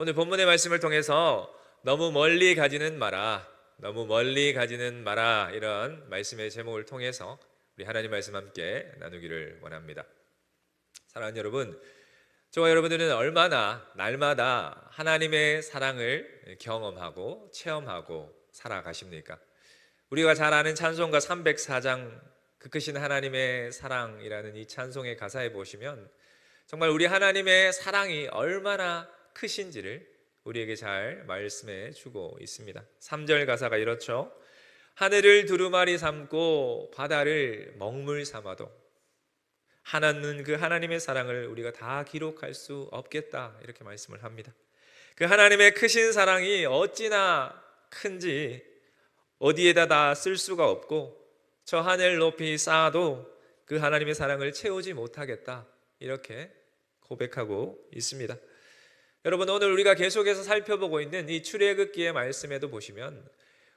오늘 본문의 말씀을 통해서 너무 멀리 가지는 마라, 너무 멀리 가지는 마라, 이런 말씀의 제목을 통해서 우리 하나님 말씀 함께 나누기를 원합니다. 사랑하는 여러분, 저와 여러분들은 얼마나 날마다 하나님의 사랑을 경험하고 체험하고 살아가십니까? 우리가 잘 아는 찬송가 304장 그 크신 하나님의 사랑이라는 이 찬송의 가사에 보시면 정말 우리 하나님의 사랑이 얼마나 크신지를 우리에게 잘 말씀해 주고 있습니다. 3절 가사가 이렇죠. 하늘을 두루마리 삼고 바다를 먹물 삼아도 하나는 그 하나님의 사랑을 우리가 다 기록할 수 없겠다, 이렇게 말씀을 합니다. 그 하나님의 크신 사랑이 어찌나 큰지 어디에다 다 쓸 수가 없고 저 하늘 높이 쌓아도 그 하나님의 사랑을 채우지 못하겠다, 이렇게 고백하고 있습니다. 여러분, 오늘 우리가 계속해서 살펴보고 있는 이 출애굽기의 말씀에도 보시면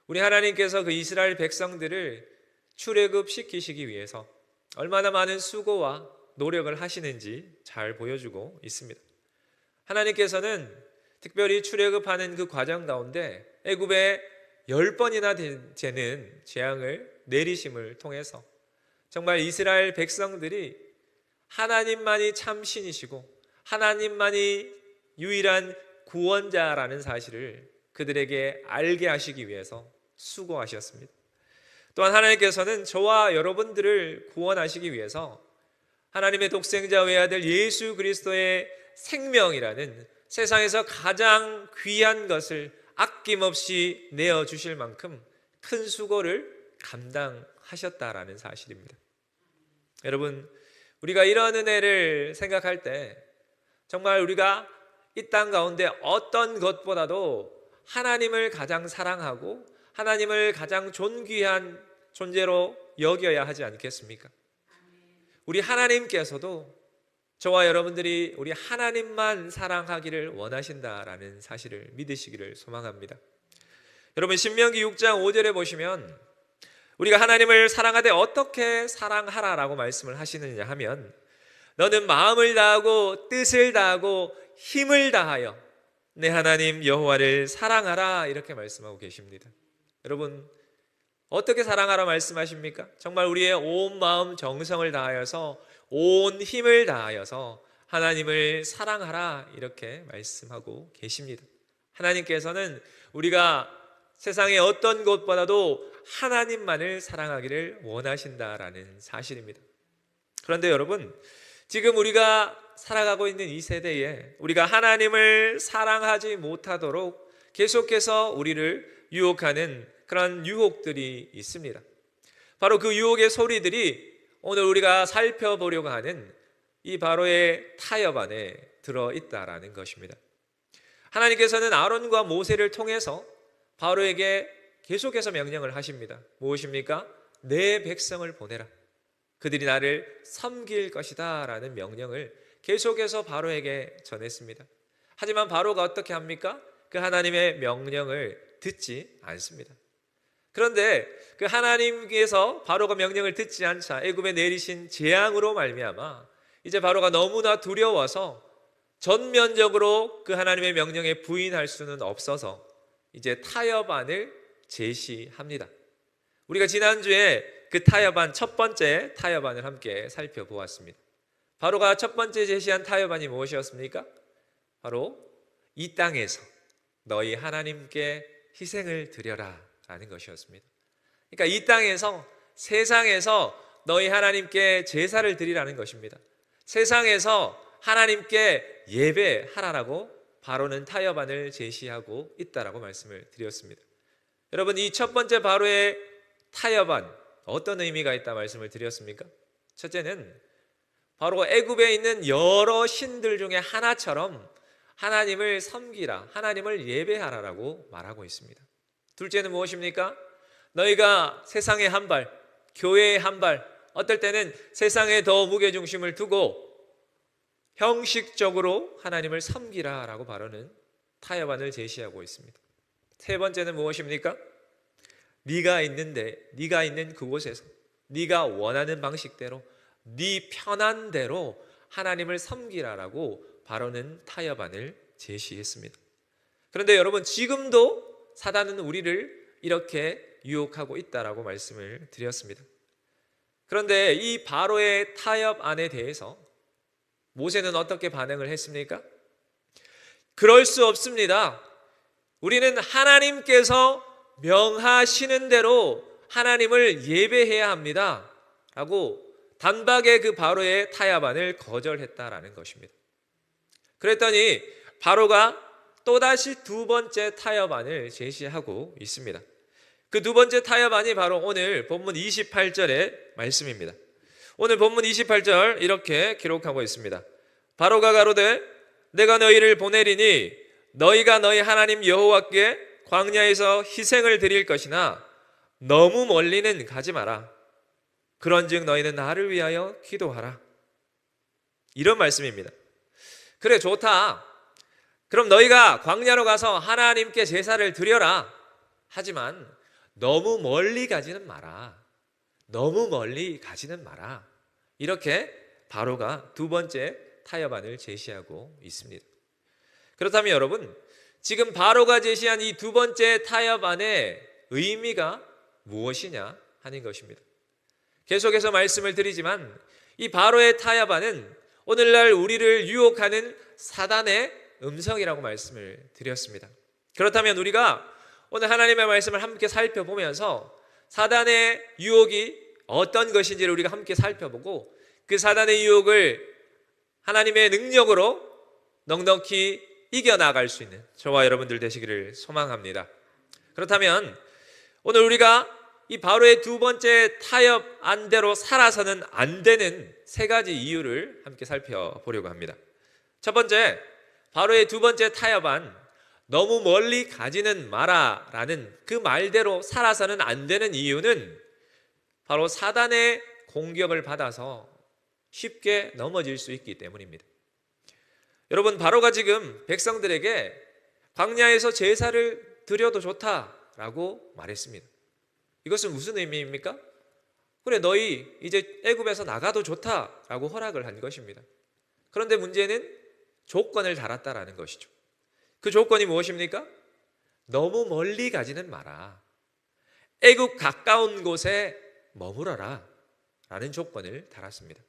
우리 하나님께서 그 이스라엘 백성들을 출애굽시키시기 위해서 얼마나 많은 수고와 노력을 하시는지 잘 보여주고 있습니다. 하나님께서는 특별히 출애굽하는 그 과정 가운데 애굽에 10번이나 되는 재앙을 내리심을 통해서 정말 이스라엘 백성들이 하나님만이 참 신이시고 하나님만이 유일한 구원자라는 사실을 그들에게 알게 하시기 위해서 수고하셨습니다. 또한 하나님께서는 저와 여러분들을 구원하시기 위해서 하나님의 독생자 외아들 예수 그리스도의 생명이라는 세상에서 가장 귀한 것을 아낌없이 내어주실 만큼 큰 수고를 감당하셨다라는 사실입니다. 여러분, 우리가 이런 은혜를 생각할 때 정말 우리가 이 땅 가운데 어떤 것보다도 하나님을 가장 사랑하고 하나님을 가장 존귀한 존재로 여겨야 하지 않겠습니까? 우리 하나님께서도 저와 여러분들이 우리 하나님만 사랑하기를 원하신다라는 사실을 믿으시기를 소망합니다. 여러분, 신명기 6장 5절에 보시면 우리가 하나님을 사랑하되 어떻게 사랑하라라고 말씀을 하시느냐 하면 너는 마음을 다하고 뜻을 다하고 힘을 다하여 내 하나님 여호와를 사랑하라, 이렇게 말씀하고 계십니다. 여러분, 어떻게 사랑하라 말씀하십니까? 정말 우리의 온 마음 정성을 다하여서 온 힘을 다하여서 하나님을 사랑하라, 이렇게 말씀하고 계십니다. 하나님께서는 우리가 세상의 어떤 것보다도 하나님만을 사랑하기를 원하신다라는 사실입니다. 그런데 여러분, 지금 우리가 살아가고 있는 이 세대에 우리가 하나님을 사랑하지 못하도록 계속해서 우리를 유혹하는 그런 유혹들이 있습니다. 바로 그 유혹의 소리들이 오늘 우리가 살펴보려고 하는 이 바로의 타협 안에 들어있다라는 것입니다. 하나님께서는 아론과 모세를 통해서 바로에게 계속해서 명령을 하십니다. 무엇입니까? 내 백성을 보내라. 그들이 나를 섬길 것이다 라는 명령을 계속해서 바로에게 전했습니다. 하지만 바로가 어떻게 합니까? 그 하나님의 명령을 듣지 않습니다. 그런데 그 하나님께서 바로가 명령을 듣지 않자 애굽에 내리신 재앙으로 말미암아 이제 바로가 너무나 두려워서 전면적으로 그 하나님의 명령에 부인할 수는 없어서 이제 타협안을 제시합니다. 우리가 지난주에 그 타협안, 첫 번째 타협안을 함께 살펴보았습니다. 바로가 첫 번째 제시한 타협안이 무엇이었습니까? 바로 이 땅에서 너희 하나님께 희생을 드려라 라는 것이었습니다. 그러니까 이 땅에서, 세상에서 너희 하나님께 제사를 드리라는 것입니다. 세상에서 하나님께 예배하라라고 바로는 타협안을 제시하고 있다라고 말씀을 드렸습니다. 여러분, 이 첫 번째 바로의 타협안, 어떤 의미가 있다 말씀을 드렸습니까? 첫째는 바로 애굽에 있는 여러 신들 중에 하나처럼 하나님을 섬기라, 하나님을 예배하라라고 말하고 있습니다. 둘째는 무엇입니까? 너희가 세상의 한 발, 교회의 한 발, 어떨 때는 세상에 더 무게중심을 두고 형식적으로 하나님을 섬기라라고 바로는 타협안을 제시하고 있습니다. 세 번째는 무엇입니까? 네가 있는 그곳에서 네가 원하는 방식대로 네 편한 대로 하나님을 섬기라라고 바로는 타협안을 제시했습니다. 그런데 여러분, 지금도 사단은 우리를 이렇게 유혹하고 있다라고 말씀을 드렸습니다. 그런데 이 바로의 타협 안에 대해서 모세는 어떻게 반응을 했습니까? 그럴 수 없습니다. 우리는 하나님께서 명하시는 대로 하나님을 예배해야 합니다 라고 단박에 그 바로의 타협안을 거절했다라는 것입니다. 그랬더니 바로가 또다시 두 번째 타협안을 제시하고 있습니다. 그 두 번째 타협안이 바로 오늘 본문 28절의 말씀입니다. 오늘 본문 28절 이렇게 기록하고 있습니다. 바로가 가로되 내가 너희를 보내리니 너희가 너희 하나님 여호와께 광야에서 희생을 드릴 것이나 너무 멀리는 가지 마라. 그런즉 너희는 나를 위하여 기도하라. 이런 말씀입니다. 그래, 좋다. 그럼 너희가 광야로 가서 하나님께 제사를 드려라. 하지만 너무 멀리 가지는 마라. 너무 멀리 가지는 마라. 이렇게 바로가 두 번째 타협안을 제시하고 있습니다. 그렇다면 여러분, 지금 바로가 제시한 이 두 번째 타협안의 의미가 무엇이냐 하는 것입니다. 계속해서 말씀을 드리지만 이 바로의 타협안은 오늘날 우리를 유혹하는 사단의 음성이라고 말씀을 드렸습니다. 그렇다면 우리가 오늘 하나님의 말씀을 함께 살펴보면서 사단의 유혹이 어떤 것인지를 우리가 함께 살펴보고 그 사단의 유혹을 하나님의 능력으로 넉넉히 이겨나갈 수 있는 저와 여러분들 되시기를 소망합니다. 그렇다면 오늘 우리가 이 바로의 두 번째 타협 안대로 살아서는 안 되는 세 가지 이유를 함께 살펴보려고 합니다. 첫 번째, 바로의 두 번째 타협안, 너무 멀리 가지는 마라 라는 그 말대로 살아서는 안 되는 이유는 바로 사단의 공격을 받아서 쉽게 넘어질 수 있기 때문입니다. 여러분, 바로가 지금 백성들에게 광야에서 제사를 드려도 좋다라고 말했습니다. 이것은 무슨 의미입니까? 그래, 너희 이제 애굽에서 나가도 좋다라고 허락을 한 것입니다. 그런데 문제는 조건을 달았다라는 것이죠. 그 조건이 무엇입니까? 너무 멀리 가지는 마라. 애굽 가까운 곳에 머물러라 라는 조건을 달았습니다.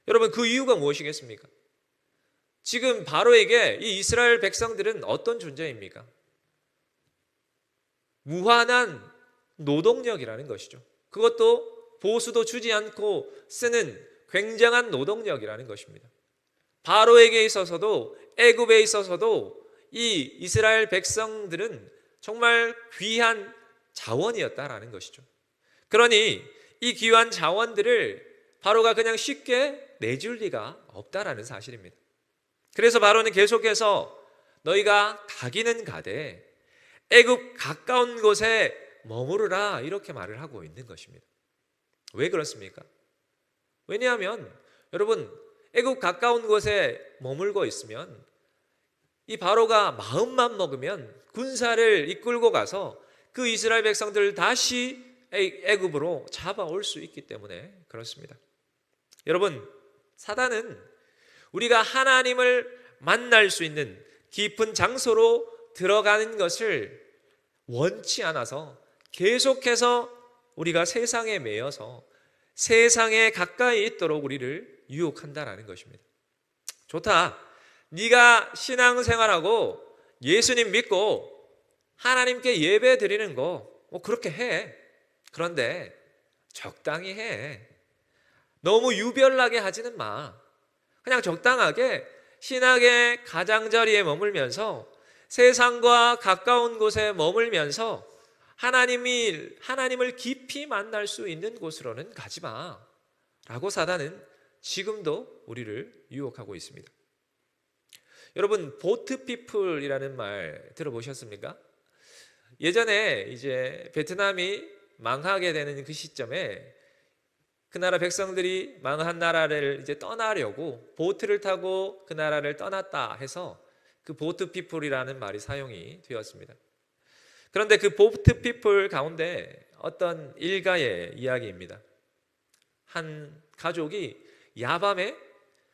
여러분, 그 이유가 무엇이겠습니까? 지금 바로에게 이 이스라엘 백성들은 어떤 존재입니까? 무한한 노동력이라는 것이죠. 그것도 보수도 주지 않고 쓰는 굉장한 노동력이라는 것입니다. 바로에게 있어서도 애굽에 있어서도 이 이스라엘 백성들은 정말 귀한 자원이었다라는 것이죠. 그러니 이 귀한 자원들을 바로가 그냥 쉽게 내줄 리가 없다라는 사실입니다. 그래서 바로는 계속해서 너희가 가기는 가되 애굽 가까운 곳에 머무르라 이렇게 말을 하고 있는 것입니다. 왜 그렇습니까? 왜냐하면 여러분, 애굽 가까운 곳에 머물고 있으면 이 바로가 마음만 먹으면 군사를 이끌고 가서 그 이스라엘 백성들을 다시 애굽으로 잡아올 수 있기 때문에 그렇습니다. 여러분, 사단은 우리가 하나님을 만날 수 있는 깊은 장소로 들어가는 것을 원치 않아서 계속해서 우리가 세상에 매여서 세상에 가까이 있도록 우리를 유혹한다라는 것입니다. 좋다. 네가 신앙생활하고 예수님 믿고 하나님께 예배 드리는 거 그렇게 해. 그런데 적당히 해. 너무 유별나게 하지는 마. 그냥 적당하게 신학의 가장자리에 머물면서 세상과 가까운 곳에 머물면서 하나님을 깊이 만날 수 있는 곳으로는 가지 마 라고 사단은 지금도 우리를 유혹하고 있습니다. 여러분, 보트피플이라는 말 들어보셨습니까? 예전에 이제 베트남이 망하게 되는 그 시점에 그 나라 백성들이 망한 나라를 이제 떠나려고 보트를 타고 그 나라를 떠났다 해서 그 보트피플이라는 말이 사용이 되었습니다. 그런데 그 보트피플 가운데 어떤 일가의 이야기입니다. 한 가족이 야밤에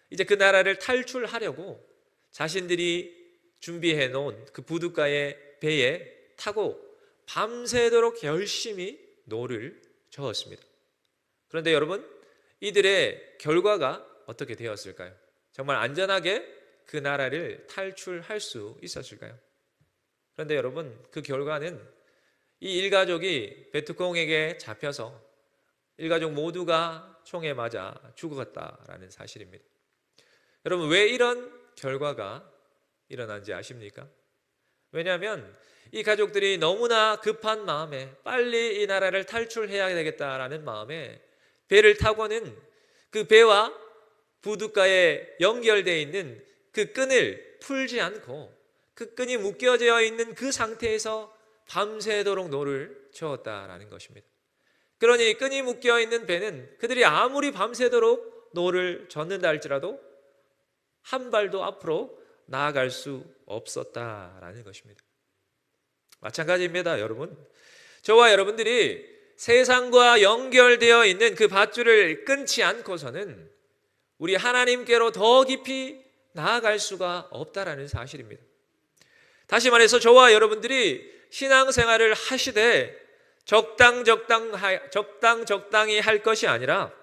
이제 그 나라를 탈출하려고 자신들이 준비해 놓은 그 부둣가의 배에 타고 밤새도록 열심히 노를 저었습니다. 그런데 여러분, 이들의 결과가 어떻게 되었을까요? 정말 안전하게 그 나라를 탈출할 수 있었을까요? 그런데 여러분, 그 결과는 이 일가족이 베트콩에게 잡혀서 일가족 모두가 총에 맞아 죽었다라는 사실입니다. 여러분, 왜 이런 결과가 일어난지 아십니까? 왜냐하면 이 가족들이 너무나 급한 마음에 빨리 이 나라를 탈출해야 되겠다라는 마음에 배를 타고는 그 배와 부둣가에 연결되어 있는 그 끈을 풀지 않고 그 끈이 묶여져 있는 그 상태에서 밤새도록 노를 저었다라는 것입니다. 그러니 끈이 묶여 있는 배는 그들이 아무리 밤새도록 노를 젓는다 할지라도 한 발도 앞으로 나아갈 수 없었다라는 것입니다. 마찬가지입니다, 여러분. 저와 여러분들이 세상과 연결되어 있는 그 밧줄을 끊지 않고서는 우리 하나님께로 더 깊이 나아갈 수가 없다라는 사실입니다. 다시 말해서 저와 여러분들이 신앙생활을 하시되 적당히 할 것이 아니라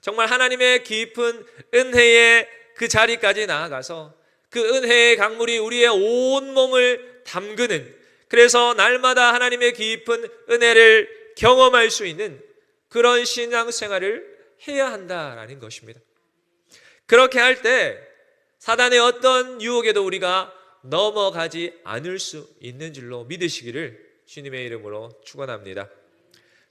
정말 하나님의 깊은 은혜의 그 자리까지 나아가서 그 은혜의 강물이 우리의 온 몸을 담그는, 그래서 날마다 하나님의 깊은 은혜를 경험할 수 있는 그런 신앙생활을 해야 한다라는 것입니다. 그렇게 할 때 사단의 어떤 유혹에도 우리가 넘어가지 않을 수 있는 줄로 믿으시기를 주님의 이름으로 축원합니다.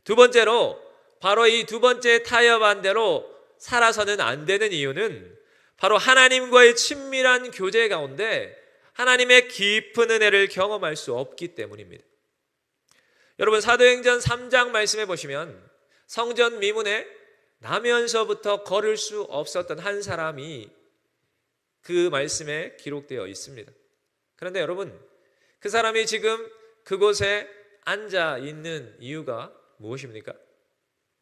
두 번째로, 바로 이 두 번째 타협안대로 살아서는 안 되는 이유는 바로 하나님과의 친밀한 교제 가운데 하나님의 깊은 은혜를 경험할 수 없기 때문입니다. 여러분, 사도행전 3장 말씀해 보시면 성전 미문에 나면서부터 걸을 수 없었던 한 사람이 그 말씀에 기록되어 있습니다. 그런데 여러분, 그 사람이 지금 그곳에 앉아 있는 이유가 무엇입니까?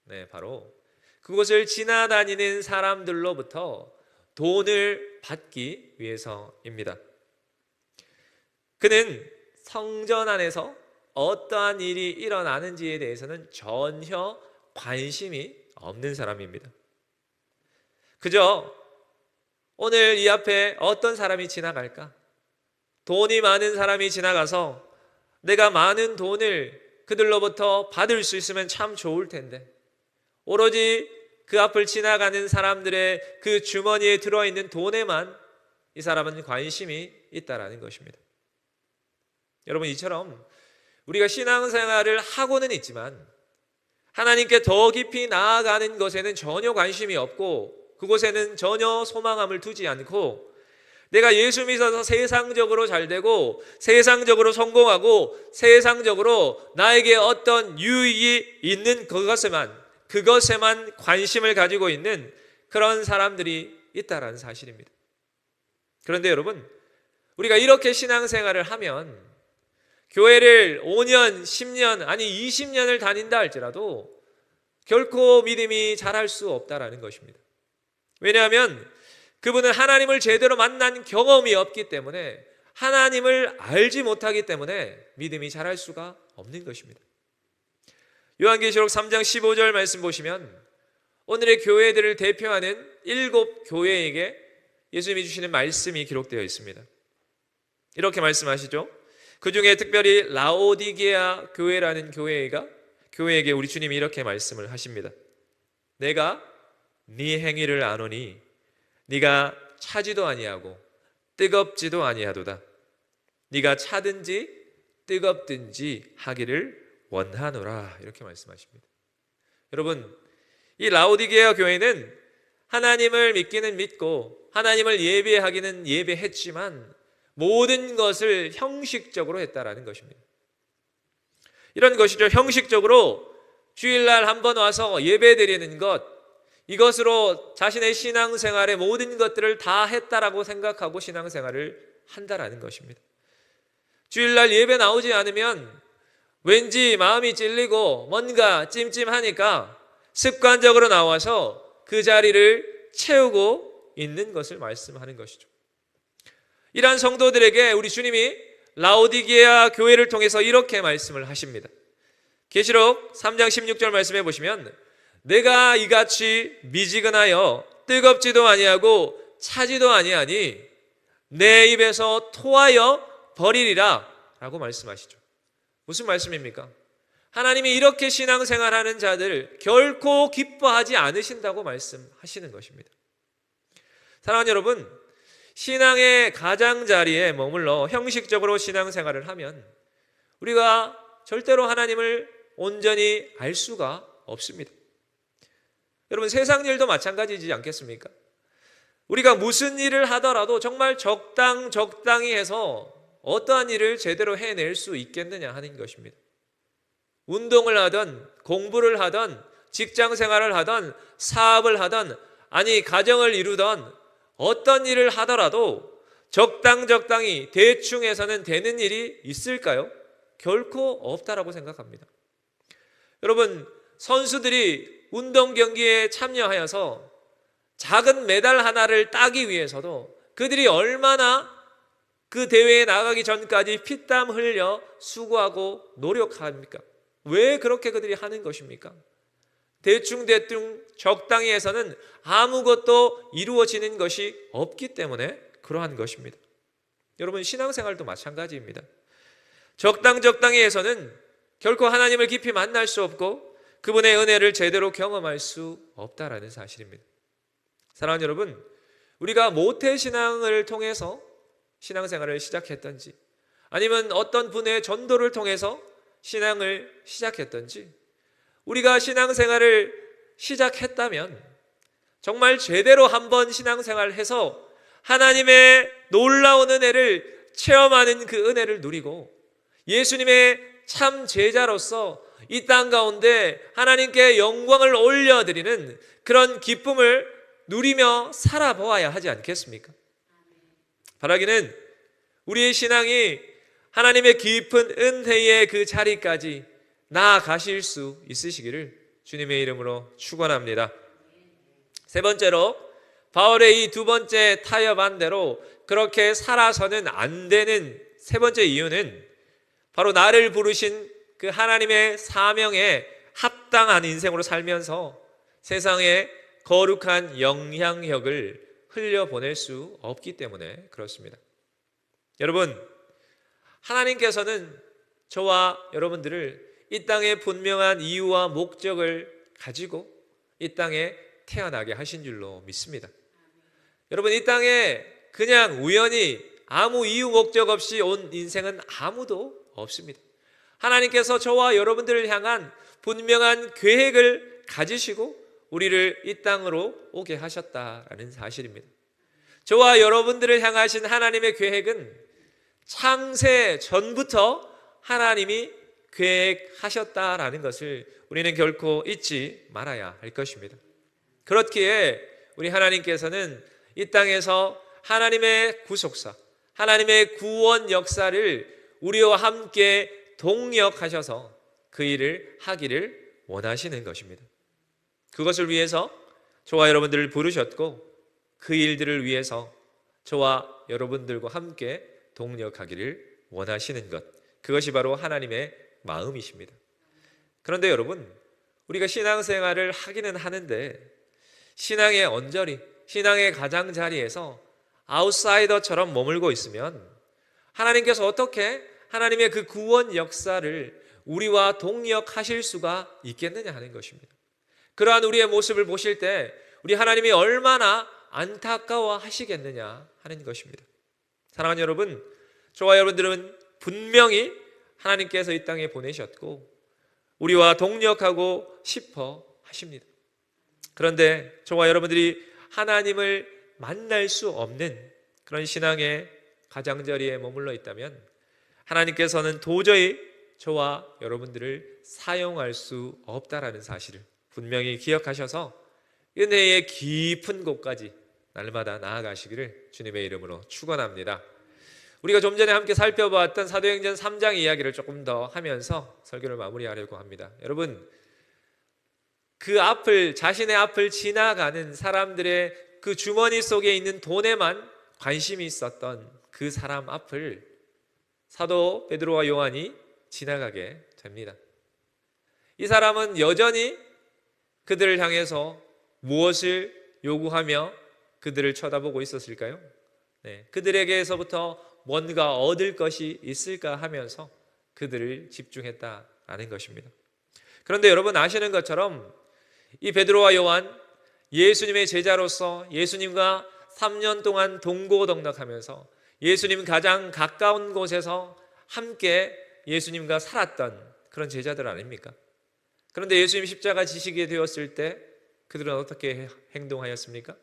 네, 바로 그곳을 지나다니는 사람들로부터 돈을 받기 위해서입니다. 그는 성전 안에서 어떠한 일이 일어나는지에 대해서는 전혀 관심이 없는 사람입니다. 그저 오늘 이 앞에 어떤 사람이 지나갈까? 돈이 많은 사람이 지나가서 내가 많은 돈을 그들로부터 받을 수 있으면 참 좋을 텐데, 오로지 그 앞을 지나가는 사람들의 그 주머니에 들어있는 돈에만 이 사람은 관심이 있다라는 것입니다. 여러분, 이처럼 우리가 신앙생활을 하고는 있지만 하나님께 더 깊이 나아가는 것에는 전혀 관심이 없고 그곳에는 전혀 소망함을 두지 않고 내가 예수 믿어서 세상적으로 잘되고 세상적으로 성공하고 세상적으로 나에게 어떤 유익이 있는 그것에만 관심을 가지고 있는 그런 사람들이 있다라는 사실입니다. 그런데 여러분, 우리가 이렇게 신앙생활을 하면 교회를 5년, 10년, 아니 20년을 다닌다 할지라도 결코 믿음이 자랄 수 없다라는 것입니다. 왜냐하면 그분은 하나님을 제대로 만난 경험이 없기 때문에, 하나님을 알지 못하기 때문에 믿음이 자랄 수가 없는 것입니다. 요한계시록 3장 15절 말씀 보시면 오늘의 교회들을 대표하는 7 교회에게 예수님이 주시는 말씀이 기록되어 있습니다. 이렇게 말씀하시죠. 그 중에 특별히 라오디게아 교회라는 교회에게 우리 주님이 이렇게 말씀을 하십니다. 내가 네 행위를 아노니 네가 차지도 아니하고 뜨겁지도 아니하도다. 네가 차든지 뜨겁든지 하기를 원하노라. 이렇게 말씀하십니다. 여러분, 이 라오디게아 교회는 하나님을 믿기는 믿고 하나님을 예배하기는 예배했지만 모든 것을 형식적으로 했다라는 것입니다. 이런 것이죠. 형식적으로 주일날 한번 와서 예배드리는 것, 이것으로 자신의 신앙생활의 모든 것들을 다 했다라고 생각하고 신앙생활을 한다라는 것입니다. 주일날 예배 나오지 않으면 왠지 마음이 찔리고 뭔가 찜찜하니까 습관적으로 나와서 그 자리를 채우고 있는 것을 말씀하는 것이죠. 이러한 성도들에게 우리 주님이 라오디게아 교회를 통해서 이렇게 말씀을 하십니다. 계시록 3장 16절 말씀해 보시면 내가 이같이 미지근하여 뜨겁지도 아니하고 차지도 아니하니 내 입에서 토하여 버리리라 라고 말씀하시죠. 무슨 말씀입니까? 하나님이 이렇게 신앙생활하는 자들 결코 기뻐하지 않으신다고 말씀하시는 것입니다. 사랑하는 여러분, 신앙의 가장자리에 머물러 형식적으로 신앙생활을 하면 우리가 절대로 하나님을 온전히 알 수가 없습니다. 여러분, 세상 일도 마찬가지지 않겠습니까? 우리가 무슨 일을 하더라도 정말 적당히 해서 어떠한 일을 제대로 해낼 수 있겠느냐 하는 것입니다. 운동을 하든 공부를 하든 직장 생활을 하든 사업을 하든 아니 가정을 이루든 어떤 일을 하더라도 적당히 대충 해서는 되는 일이 있을까요? 결코 없다라고 생각합니다. 여러분, 선수들이 운동 경기에 참여하여서 작은 메달 하나를 따기 위해서도 그들이 얼마나 그 대회에 나가기 전까지 피땀 흘려 수고하고 노력합니까? 왜 그렇게 그들이 하는 것입니까? 대충 적당히 해서는 아무것도 이루어지는 것이 없기 때문에 그러한 것입니다. 여러분, 신앙생활도 마찬가지입니다. 적당히 해서는 결코 하나님을 깊이 만날 수 없고 그분의 은혜를 제대로 경험할 수 없다라는 사실입니다. 사랑하는 여러분, 우리가 모태신앙을 통해서 신앙생활을 시작했던지 아니면 어떤 분의 전도를 통해서 신앙을 시작했던지 우리가 신앙생활을 시작했다면 정말 제대로 한번 신앙생활을 해서 하나님의 놀라운 은혜를 체험하는 그 은혜를 누리고 예수님의 참 제자로서 이 땅 가운데 하나님께 영광을 올려드리는 그런 기쁨을 누리며 살아보아야 하지 않겠습니까? 바라기는 우리의 신앙이 하나님의 깊은 은혜의 그 자리까지 나아가실 수 있으시기를 주님의 이름으로 축원합니다. 세 번째로, 바울의 이 두 번째 타협한 대로 그렇게 살아서는 안 되는 세 번째 이유는 바로 나를 부르신 그 하나님의 사명에 합당한 인생으로 살면서 세상에 거룩한 영향력을 흘려보낼 수 없기 때문에 그렇습니다. 여러분, 하나님께서는 저와 여러분들을 이 땅에 분명한 이유와 목적을 가지고 이 땅에 태어나게 하신 줄로 믿습니다. 여러분, 이 땅에 그냥 우연히 아무 이유 목적 없이 온 인생은 아무도 없습니다. 하나님께서 저와 여러분들을 향한 분명한 계획을 가지시고 우리를 이 땅으로 오게 하셨다라는 사실입니다. 저와 여러분들을 향하신 하나님의 계획은 창세 전부터 하나님이 계획하셨다라는 것을 우리는 결코 잊지 말아야 할 것입니다. 그렇기에 우리 하나님께서는 이 땅에서 하나님의 구속사, 하나님의 구원 역사를 우리와 함께 동력하셔서 그 일을 하기를 원하시는 것입니다. 그것을 위해서 저와 여러분들을 부르셨고 그 일들을 위해서 저와 여러분들과 함께 동력하기를 원하시는 것, 그것이 바로 하나님의 마음이십니다. 그런데 여러분, 우리가 신앙생활을 하기는 하는데 신앙의 언저리, 신앙의 가장자리에서 아웃사이더처럼 머물고 있으면 하나님께서 어떻게 하나님의 그 구원 역사를 우리와 동력하실 수가 있겠느냐 하는 것입니다. 그러한 우리의 모습을 보실 때 우리 하나님이 얼마나 안타까워 하시겠느냐 하는 것입니다. 사랑하는 여러분, 저와 여러분들은 분명히 하나님께서 이 땅에 보내셨고 우리와 동력하고 싶어 하십니다. 그런데 저와 여러분들이 하나님을 만날 수 없는 그런 신앙의 가장자리에 머물러 있다면 하나님께서는 도저히 저와 여러분들을 사용할 수 없다라는 사실을 분명히 기억하셔서 은혜의 깊은 곳까지 날마다 나아가시기를 주님의 이름으로 축원합니다. 우리가 좀 전에 함께 살펴보았던 사도행전 3장 이야기를 조금 더 하면서 설교를 마무리하려고 합니다. 여러분, 그 앞을, 자신의 앞을 지나가는 사람들의 그 주머니 속에 있는 돈에만 관심이 있었던 그 사람 앞을 사도 베드로와 요한이 지나가게 됩니다. 이 사람은 여전히 그들을 향해서 무엇을 요구하며 그들을 쳐다보고 있었을까요? 그들에게서부터 뭔가 얻을 것이 있을까 하면서 그들을 집중했다라는 것입니다. 그런데 여러분 아시는 것처럼 이 베드로와 요한, 예수님의 제자로서 예수님과 3년 동안 동고동락하면서 예수님 가장 가까운 곳에서 함께 예수님과 살았던 그런 제자들 아닙니까? 그런데 예수님 십자가 지시게 되었을 때 그들은 어떻게 행동하였습니까?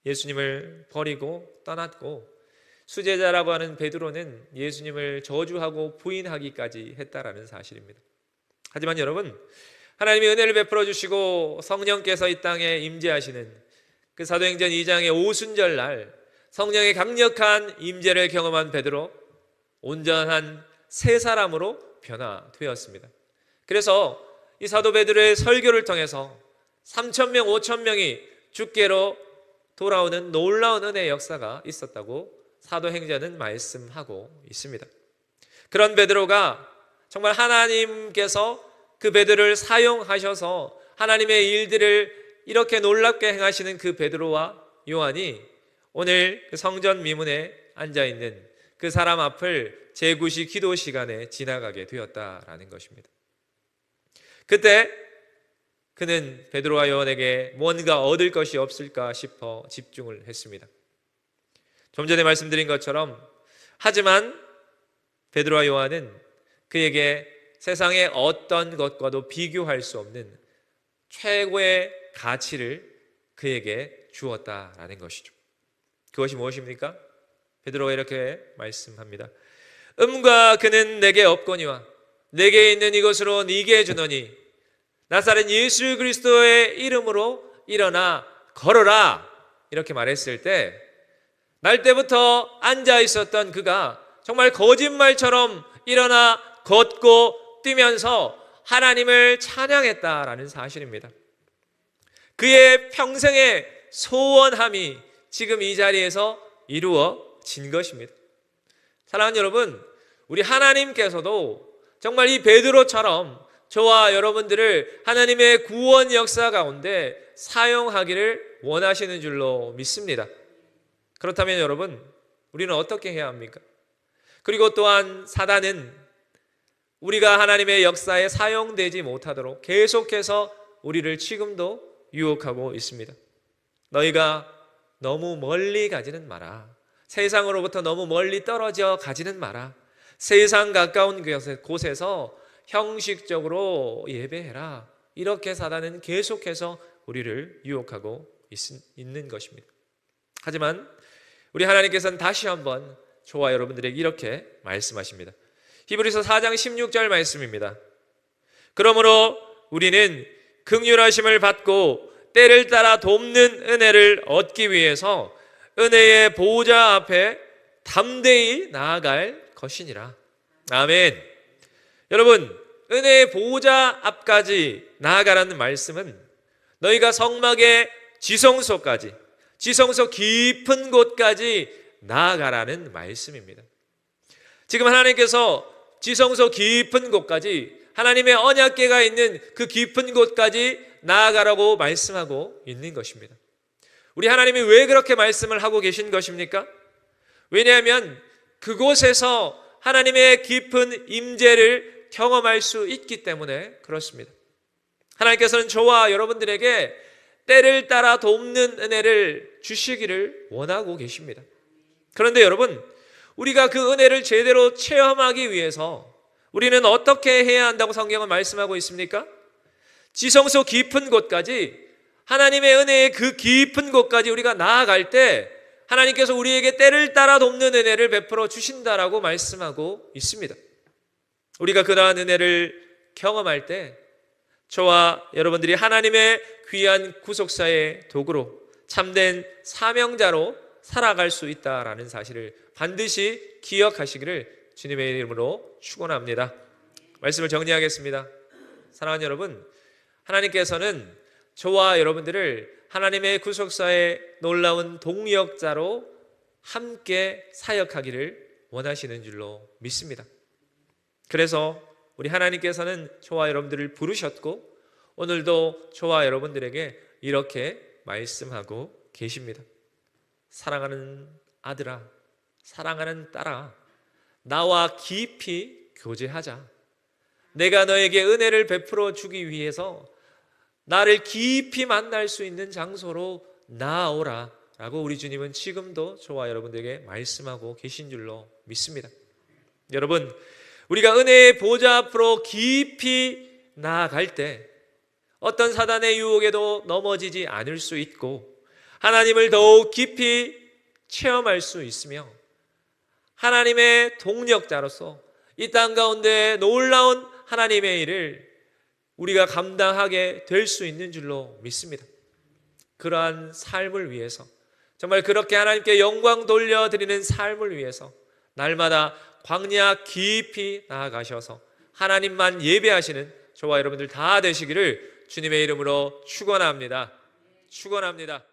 예수님을 버리고 떠났고, 수제자라고 하는 베드로는 예수님을 저주하고 부인하기까지 했다라는 사실입니다. 하지만 여러분, 하나님이 은혜를 베풀어 주시고 성령께서 이 땅에 임재하시는 그 사도행전 2장의 오순절 날 성령의 강력한 임재를 경험한 베드로, 온전한 새 사람으로 변화되었습니다. 그래서 이 사도 베드로의 설교를 통해서 3,000명, 5,000명이 주께로 돌아오는 놀라운 은혜의 역사가 있었다고 사도행전은 말씀하고 있습니다. 그런 베드로가 정말 하나님께서 그 베드로를 사용하셔서 하나님의 일들을 이렇게 놀랍게 행하시는 그 베드로와 요한이 오늘 그 성전 미문에 앉아있는 그 사람 앞을 제9시 기도 시간에 지나가게 되었다라는 것입니다. 그때 그는 베드로와 요한에게 뭔가 얻을 것이 없을까 싶어 집중을 했습니다. 좀 전에 말씀드린 것처럼, 하지만 베드로와 요한은 그에게 세상의 어떤 것과도 비교할 수 없는 최고의 가치를 그에게 주었다라는 것이죠. 그것이 무엇입니까? 베드로가 이렇게 말씀합니다. 음과 그는 내게 없거니와 내게 있는 이것으로 네게 주노니 나사렛 예수 그리스도의 이름으로 일어나 걸어라, 이렇게 말했을 때 날 때부터 앉아 있었던 그가 정말 거짓말처럼 일어나 걷고 뛰면서 하나님을 찬양했다라는 사실입니다. 그의 평생의 소원함이 지금 이 자리에서 이루어진 것입니다. 사랑하는 여러분, 우리 하나님께서도 정말 이 베드로처럼 저와 여러분들을 하나님의 구원 역사 가운데 사용하기를 원하시는 줄로 믿습니다. 그렇다면 여러분, 우리는 어떻게 해야 합니까? 그리고 또한 사단은 우리가 하나님의 역사에 사용되지 못하도록 계속해서 우리를 지금도 유혹하고 있습니다. 너희가 너무 멀리 가지는 마라. 세상으로부터 너무 멀리 떨어져 가지는 마라. 세상 가까운 곳에서 형식적으로 예배해라. 이렇게 사단은 계속해서 우리를 유혹하고 있는 것입니다. 하지만 우리 하나님께서는 다시 한번 저와 여러분들에게 이렇게 말씀하십니다. 히브리서 4장 16절 말씀입니다. 그러므로 우리는 긍휼하심을 받고 때를 따라 돕는 은혜를 얻기 위해서 은혜의 보호자 앞에 담대히 나아갈 것이니라. 아멘. 여러분, 은혜의 보호자 앞까지 나아가라는 말씀은 너희가 성막의 지성소까지, 지성소 깊은 곳까지 나아가라는 말씀입니다. 지금 하나님께서 지성소 깊은 곳까지, 하나님의 언약궤가 있는 그 깊은 곳까지 나아가라고 말씀하고 있는 것입니다. 우리 하나님이 왜 그렇게 말씀을 하고 계신 것입니까? 왜냐하면 그곳에서 하나님의 깊은 임재를 경험할 수 있기 때문에 그렇습니다. 하나님께서는 저와 여러분들에게 때를 따라 돕는 은혜를 주시기를 원하고 계십니다. 그런데 여러분, 우리가 그 은혜를 제대로 체험하기 위해서 우리는 어떻게 해야 한다고 성경은 말씀하고 있습니까? 지성소 깊은 곳까지, 하나님의 은혜의 그 깊은 곳까지 우리가 나아갈 때 하나님께서 우리에게 때를 따라 돕는 은혜를 베풀어 주신다라고 말씀하고 있습니다. 우리가 그러한 은혜를 경험할 때 저와 여러분들이 하나님의 귀한 구속사의 도구로, 참된 사명자로 살아갈 수 있다라는 사실을 반드시 기억하시기를 주님의 이름으로 축원합니다. 말씀을 정리하겠습니다. 사랑하는 여러분, 하나님께서는 저와 여러분들을 하나님의 구속사의 놀라운 동역자로 함께 사역하기를 원하시는 줄로 믿습니다. 그래서 우리 하나님께서는 저와 여러분들을 부르셨고 오늘도 저와 여러분들에게 이렇게 말씀하고 계십니다. 사랑하는 아들아, 사랑하는 딸아, 나와 깊이 교제하자. 내가 너에게 은혜를 베풀어 주기 위해서 나를 깊이 만날 수 있는 장소로 나아오라 라고 우리 주님은 지금도 저와 여러분들에게 말씀하고 계신 줄로 믿습니다. 여러분, 우리가 은혜의 보좌 앞으로 깊이 나아갈 때 어떤 사단의 유혹에도 넘어지지 않을 수 있고 하나님을 더욱 깊이 체험할 수 있으며 하나님의 동력자로서 이 땅 가운데 놀라운 하나님의 일을 우리가 감당하게 될 수 있는 줄로 믿습니다. 그러한 삶을 위해서 정말 그렇게 하나님께 영광 돌려드리는 삶을 위해서 날마다 광야 깊이 나아가셔서 하나님만 예배하시는 저와 여러분들 다 되시기를 주님의 이름으로 축원합니다. 축원합니다.